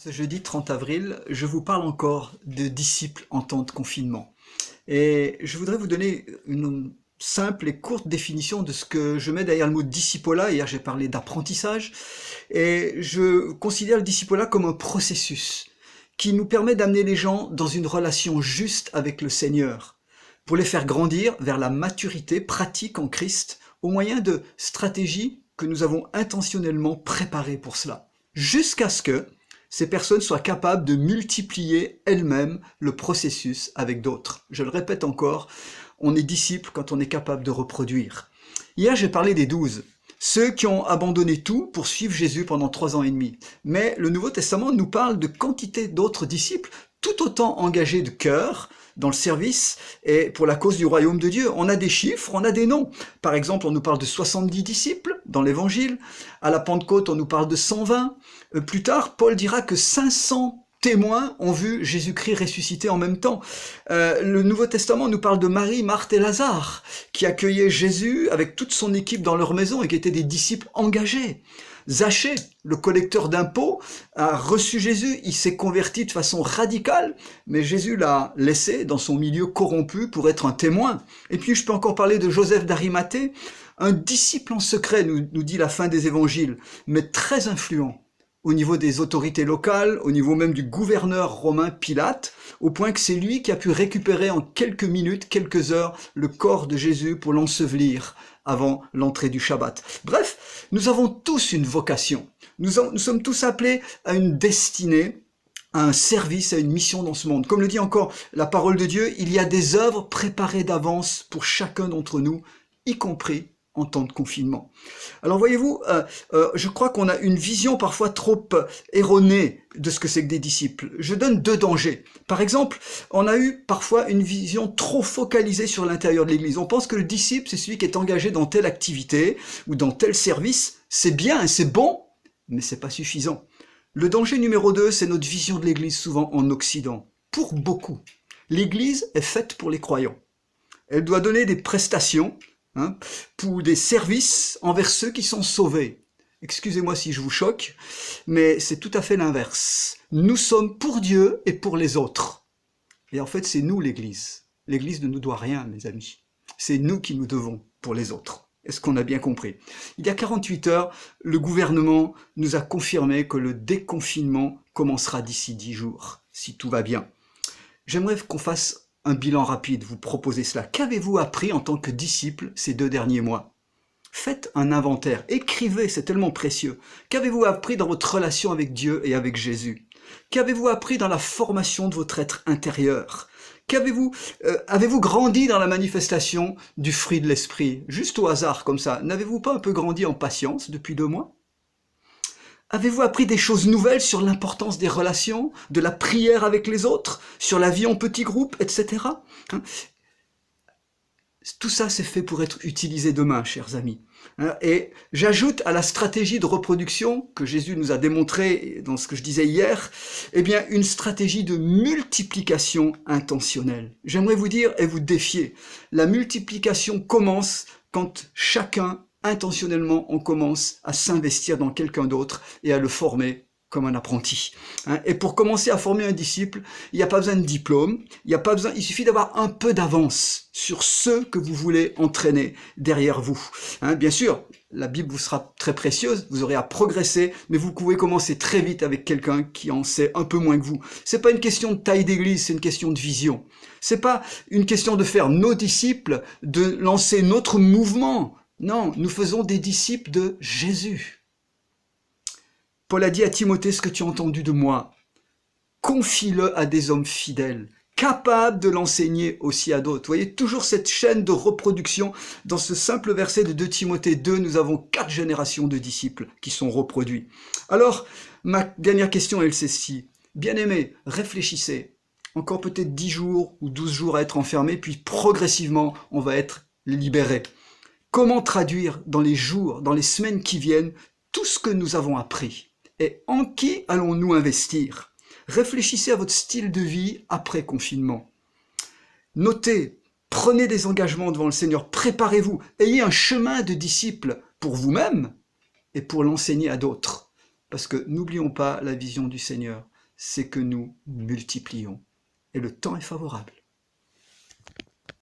Ce jeudi 30 avril, je vous parle encore de disciples en temps de confinement. Et je voudrais vous donner une simple et courte définition de ce que je mets derrière le mot discipolat. Hier, j'ai parlé d'apprentissage. Et je considère le discipolat comme un processus qui nous permet d'amener les gens dans une relation juste avec le Seigneur, pour les faire grandir vers la maturité pratique en Christ, au moyen de stratégies que nous avons intentionnellement préparées pour cela, jusqu'à ce que ces personnes soient capables de multiplier elles-mêmes le processus avec d'autres. Je le répète encore, on est disciple quand on est capable de reproduire. Hier, j'ai parlé des 12, ceux qui ont abandonné tout pour suivre Jésus pendant 3 ans et demi. Mais le Nouveau Testament nous parle de quantité d'autres disciples, tout autant engagés de cœur dans le service et pour la cause du royaume de Dieu. On a des chiffres, on a des noms. Par exemple, on nous parle de 70 disciples dans l'Évangile. À la Pentecôte, on nous parle de 120. Plus tard, Paul dira que 500 témoins ont vu Jésus-Christ ressuscité en même temps. Le Nouveau Testament nous parle de Marie, Marthe et Lazare, qui accueillaient Jésus avec toute son équipe dans leur maison et qui étaient des disciples engagés. Zachée, le collecteur d'impôts, a reçu Jésus, il s'est converti de façon radicale, mais Jésus l'a laissé dans son milieu corrompu pour être un témoin. Et puis je peux encore parler de Joseph d'Arimathée, un disciple en secret, nous dit la fin des évangiles, mais très influent au niveau des autorités locales, au niveau même du gouverneur romain Pilate, au point que c'est lui qui a pu récupérer en quelques minutes, quelques heures, le corps de Jésus pour l'ensevelir avant l'entrée du Shabbat. Bref, nous avons tous une vocation. Nous sommes tous appelés à une destinée, à un service, à une mission dans ce monde. Comme le dit encore la parole de Dieu, il y a des œuvres préparées d'avance pour chacun d'entre nous, y compris en temps de confinement. Alors voyez-vous, je crois qu'on a une vision parfois trop erronée de ce que c'est que des disciples. Je donne 2 dangers. Par exemple, on a eu parfois une vision trop focalisée sur l'intérieur de l'Église. On pense que le disciple, c'est celui qui est engagé dans telle activité ou dans tel service. C'est bien et c'est bon, mais c'est pas suffisant. Le danger numéro 2, c'est notre vision de l'Église souvent en Occident. Pour beaucoup, l'Église est faite pour les croyants. Elle doit donner des prestations, pour des services envers ceux qui sont sauvés. Excusez-moi si je vous choque, mais c'est tout à fait l'inverse. Nous sommes pour Dieu et pour les autres. Et en fait, c'est nous l'Église. L'Église ne nous doit rien, mes amis. C'est nous qui nous devons pour les autres. Est-ce qu'on a bien compris? Il y a 48 heures, le gouvernement nous a confirmé que le déconfinement commencera d'ici 10 jours, si tout va bien. J'aimerais qu'on fasse un bilan rapide, vous proposez cela. Qu'avez-vous appris en tant que disciple ces 2 derniers mois? Faites un inventaire, écrivez, c'est tellement précieux. Qu'avez-vous appris dans votre relation avec Dieu et avec Jésus? Qu'avez-vous appris dans la formation de votre être intérieur? Avez-vous grandi dans la manifestation du fruit de l'esprit? Juste au hasard comme ça, n'avez-vous pas un peu grandi en patience depuis 2 mois? Avez-vous appris des choses nouvelles sur l'importance des relations, de la prière avec les autres, sur la vie en petits groupes, etc. Tout ça, c'est fait pour être utilisé demain, chers amis. Et j'ajoute à la stratégie de reproduction que Jésus nous a démontré dans ce que je disais hier, eh bien, une stratégie de multiplication intentionnelle. J'aimerais vous dire et vous défier, la multiplication commence quand chacun intentionnellement, on commence à s'investir dans quelqu'un d'autre et à le former comme un apprenti. Et pour commencer à former un disciple, il n'y a pas besoin de diplôme, il suffit d'avoir un peu d'avance sur ceux que vous voulez entraîner derrière vous. Bien sûr, la Bible vous sera très précieuse, vous aurez à progresser, mais vous pouvez commencer très vite avec quelqu'un qui en sait un peu moins que vous. C'est pas une question de taille d'église, c'est une question de vision. C'est pas une question de faire nos disciples, de lancer notre mouvement. Non, nous faisons des disciples de Jésus. Paul a dit à Timothée, ce que tu as entendu de moi, confie-le à des hommes fidèles, capables de l'enseigner aussi à d'autres. Vous voyez, toujours cette chaîne de reproduction. Dans ce simple verset de 2 Timothée 2, nous avons 4 générations de disciples qui sont reproduits. Alors, ma dernière question est celle-ci. Bien-aimés, réfléchissez. Encore peut-être 10 jours ou 12 jours à être enfermés, puis progressivement, on va être libérés. Comment traduire dans les jours, dans les semaines qui viennent, tout ce que nous avons appris? Et en qui allons-nous investir? Réfléchissez à votre style de vie après confinement. Notez, prenez des engagements devant le Seigneur, préparez-vous, ayez un chemin de disciple pour vous-même et pour l'enseigner à d'autres. Parce que n'oublions pas la vision du Seigneur. c'est que nous multiplions. Et le temps est favorable.